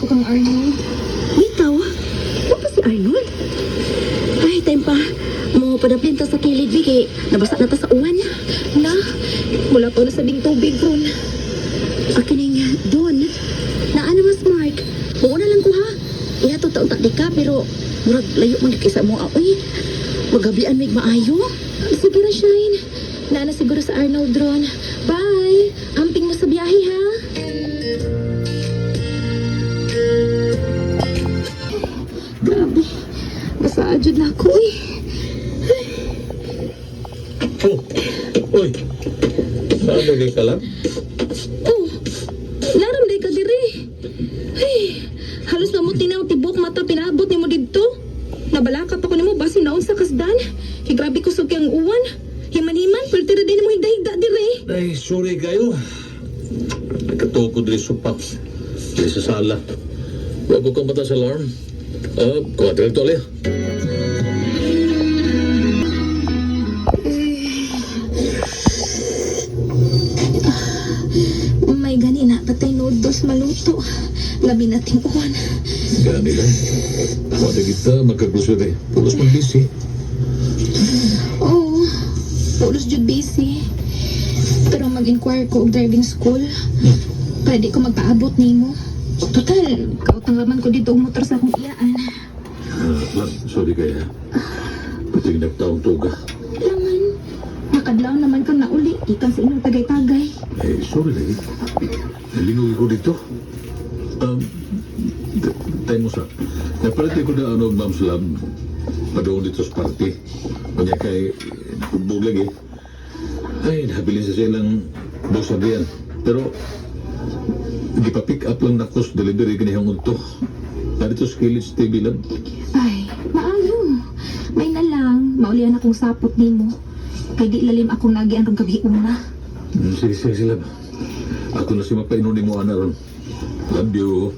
ko kang Arnold. Bitaw? Wa pa si Arnold? Ay, time pa. Mo padaplin ta sa kilid, Bi, kay nabasa na ta sa uwan. Na, mula pa na sa ding tubig ron. Akin nga, Don. Naa naman smart. Buo na lang ko ha. Iya to taon tak di ka, pero murag layo man kaysa mo. Uy, magabian mig maayo. Sige na, Shine. Naa na siguro sa Arnold ron. Bye! Amping mo sa biyahe, ha? Grabe. Basa adjud na ako, eh. Oh, oy. Naabagay ka lang? Oh, naram day ka diri. Ay, halos namot tinaw tibok mata pinabot nimo didto. Nabalaka pa ko nimo basin naon sa kasdan. Kay grabe kusog kay ang uwan. Himan-himan, pwede din mo higda-higda diri. Ay, sorry kayo. Nagkatukod rin sa paps. Dili sa sala. Wag ko kang mata sa alarm. Kuha direkto ali. May gani na patay noodles maluto. Labi nating uwan. Gani lang. Wala kita magkaglusuri. Pulos mag-busy. Oo, pulos jud busy. Pero mag-inquire ko og driving school. Pwede ko magpaabot nimo. Total, kautang laman ko dito og motor sa akong iyaan. Sorry kaya. Pati nagtaong tuga. Laman, nakadlaw naman kang nauli. Ikan sa inyong tagay-tagay. Eh, sorry lagi. Nalingog ko dito. Tayo mo sa. Napalati ko na ano, Ma'am Slab. Padoon dito sa party. Kanya kay bubog lagi. Ay, nahabilin sa silang boss Adrian. Pero, di pa pick up lang nakos delivery kanihang unto. Narito sa Kilits TV lang. Ay, maayo. May na lang, maulian akong sapot nimo. Kay di lalim akong nagian rong gabi una. Sige, sila. Ako na si mapainunin mo, Ana, ron. Love you.